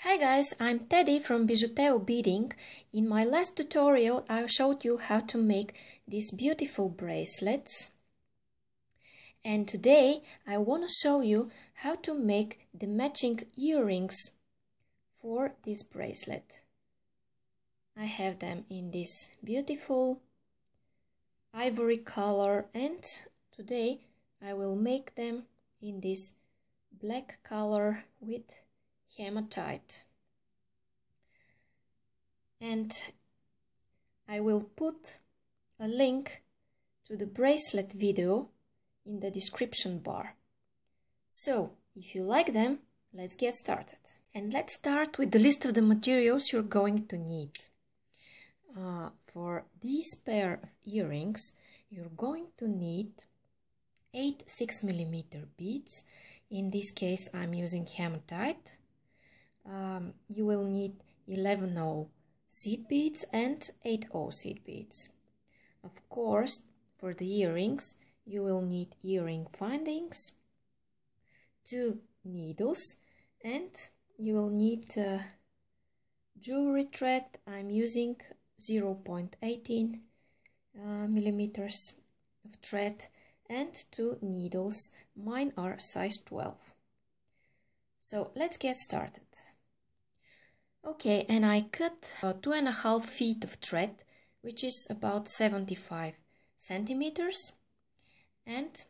Hi guys, I'm Teddy from Beading. In my last tutorial I showed you how to make these beautiful bracelets. And today I want to show you how to make the matching earrings for this bracelet. I have them in this beautiful ivory color, and today I will make them in this black color with hematite. And I will put a link to the bracelet video in the description bar. So, if you like them, let's get started. And let's start with the list of the materials you're going to need. For this pair of earrings, you're going to need 8 6mm beads. In this case, I'm using hematite. You will need 11/0 seed beads and 8/0 seed beads. Of course, for the earrings, you will need earring findings, 2 needles, and you will need jewelry thread. I'm using 0.18 millimeters of thread and 2 needles. Mine are size 12. So let's get started. Okay, and I cut 2.5 feet of thread, which is about 75 centimeters, and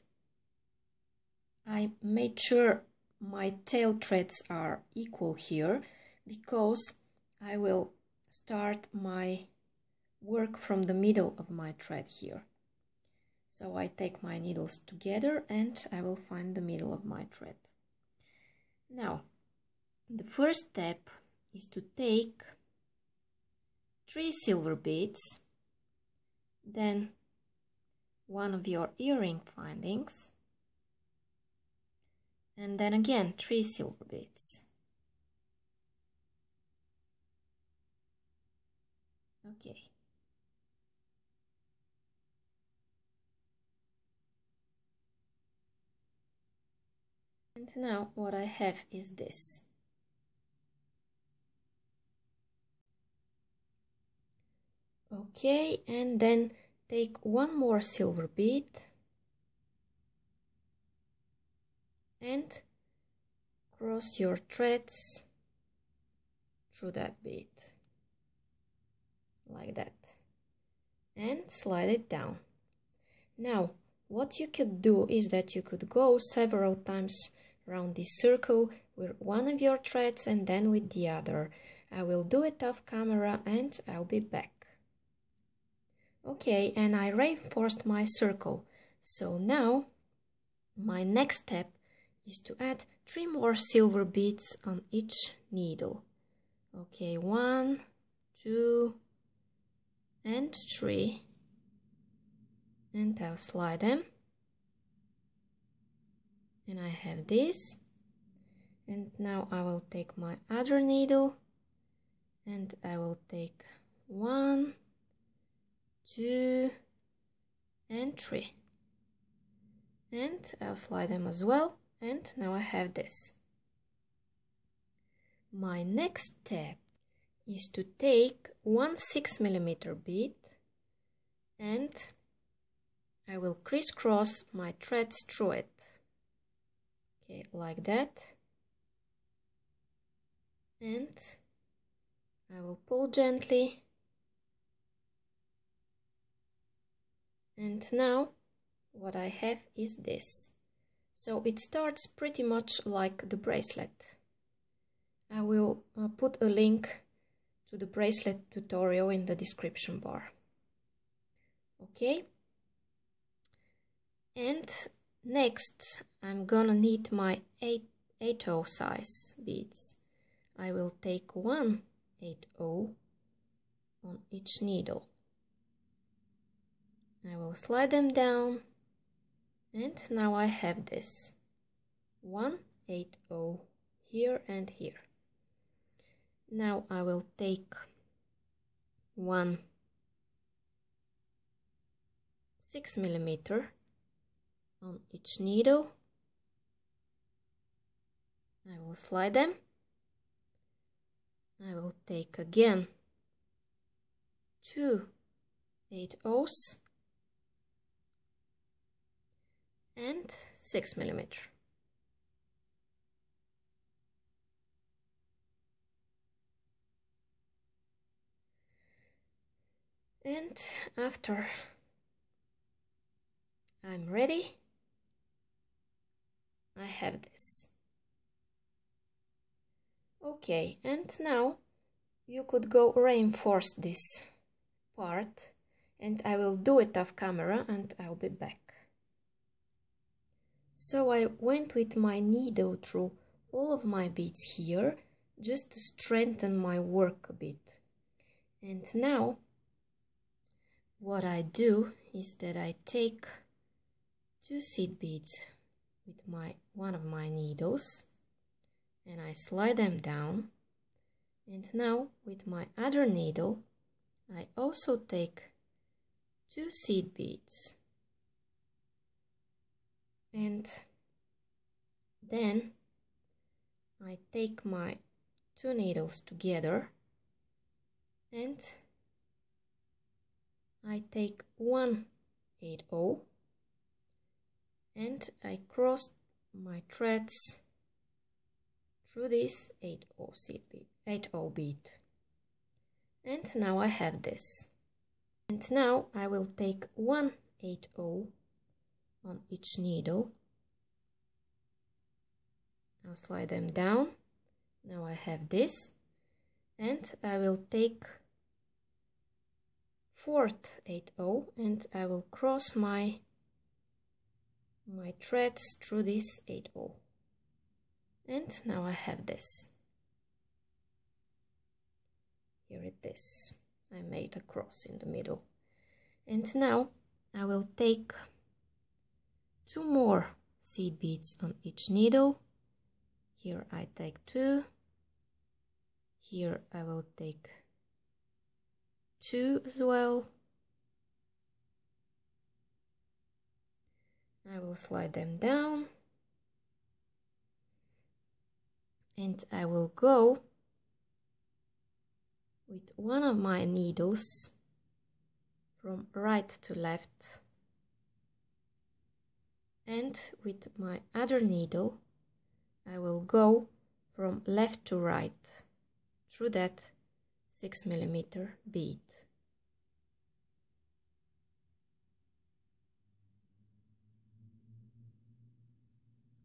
I made sure my tail threads are equal here because I will start my work from the middle of my thread here. So I take my needles together and I will find the middle of my thread. Now, the first step is to take 3 silver beads, then one of your earring findings, and then again 3 silver beads. Okay. And now what I have is this. Okay, and then take one more silver bead and cross your threads through that bead, like that, and slide it down. Now, what you could do is that you could go several times around this circle with one of your threads and then with the other. I will do it off camera and I'll be back. Okay, and I reinforced my circle. So now my next step is to add 3 more silver beads on each needle. Okay, 1, 2, and 3. And I'll slide them. And I have this. And now I will take my other needle and I will take 1, 2, and 3. And I'll slide them as well. And now I have this. My next step is to take 1 6mm bead and I will crisscross my threads through it. Okay, like that. And I will pull gently. And now what I have is this. So it starts pretty much like the bracelet. I will put a link to the bracelet tutorial in the description bar. Okay? And next I'm gonna need my 8/0 size beads. I will take 1 8/0 on each needle. I will slide them down, and now I have this 1 8/0 here and here. Now I will take 1 6mm on each needle. I will slide them I will take again 2 8/0 and 6 millimeter. And after I'm ready, I have this. Okay, and now you could go reinforce this part, and I will do it off camera and I'll be back. So I went with my needle through all of my beads here just to strengthen my work a bit. And now what I do is that I take 2 seed beads with one of my needles and I slide them down, and now with my other needle I also take 2 seed beads, and then I take my 2 needles together and I take 1 8/0 and I cross my threads through this 8/0 bead. And now I have this. And now I will take 1 8/0 on each needle. I'll slide them down. Now I have this, and I will take 4th 8/0 and I will cross my threads through this 8/0. And now I have this. Here it is. I made a cross in the middle. And now I will take 2 more seed beads on each needle. Here I take 2. Here I will take 2 as well. I will slide them down. And I will go with one of my needles from right to left, and with my other needle I will go from left to right through that 6 millimeter bead.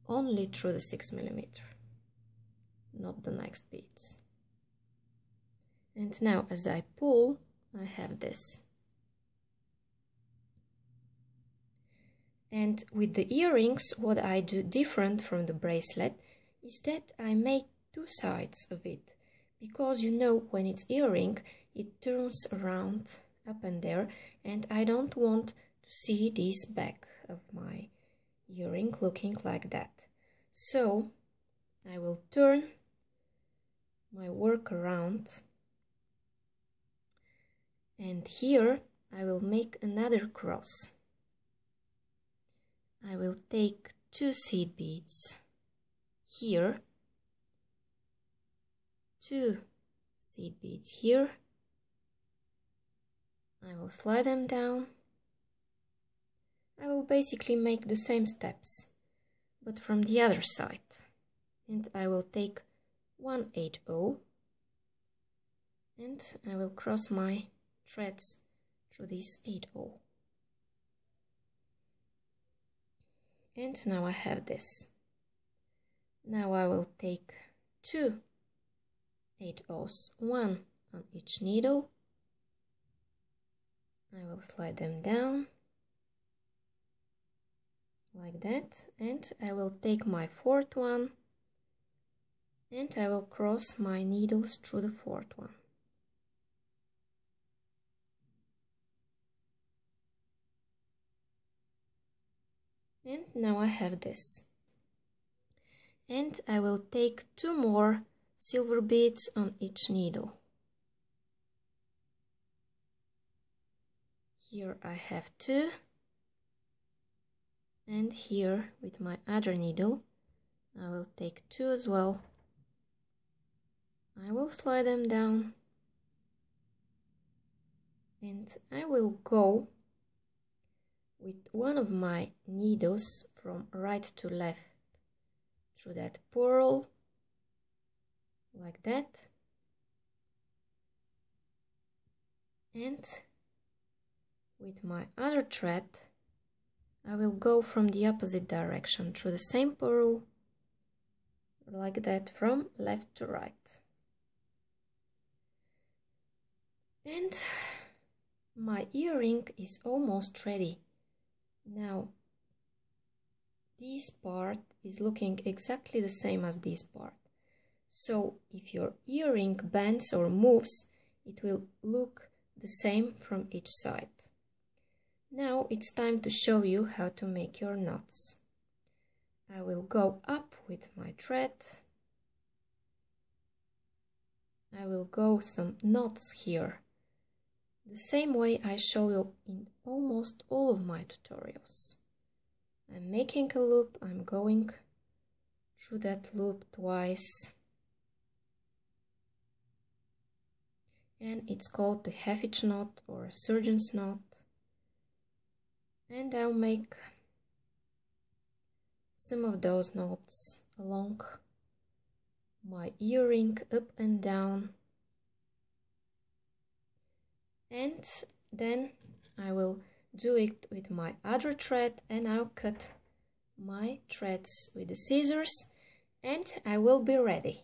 Only through the 6 millimeter, not the next beads. And now as I pull, I have this. And with the earrings, what I do different from the bracelet is that I make 2 sides of it, because you know when it's earring it turns around up and there, and I don't want to see this back of my earring looking like that. So I will turn my work around, and here I will make another cross. I will take 2 seed beads here, 2 seed beads here. I will slide them down. I will basically make the same steps, but from the other side. And I will take 1 8/0 and I will cross my threads through this 8/0. And now I have this. Now I will take 2 8/0s, 1 on each needle. I will slide them down like that, and I will take my 4th one and I will cross my needles through the 4th one. And now I have this. And I will take 2 more silver beads on each needle. Here I have 2, and here with my other needle I will take 2 as well. I will slide them down, and I will go with one of my needles from right to left through that purl, like that, and with my other thread I will go from the opposite direction through the same purl, like that, from left to right. And my earring is almost ready. Now this part is looking exactly the same as this part. So if your earring bends or moves, it will look the same from each side. Now it's time to show you how to make your knots. I will go up with my thread. I will go some knots here, the same way I show you in almost all of my tutorials. I'm making a loop, I'm going through that loop twice, and it's called the half-hitch knot or surgeon's knot. And I'll make some of those knots along my earring, up and down, and then I will do it with my other thread, and I'll cut my threads with the scissors, and I will be ready.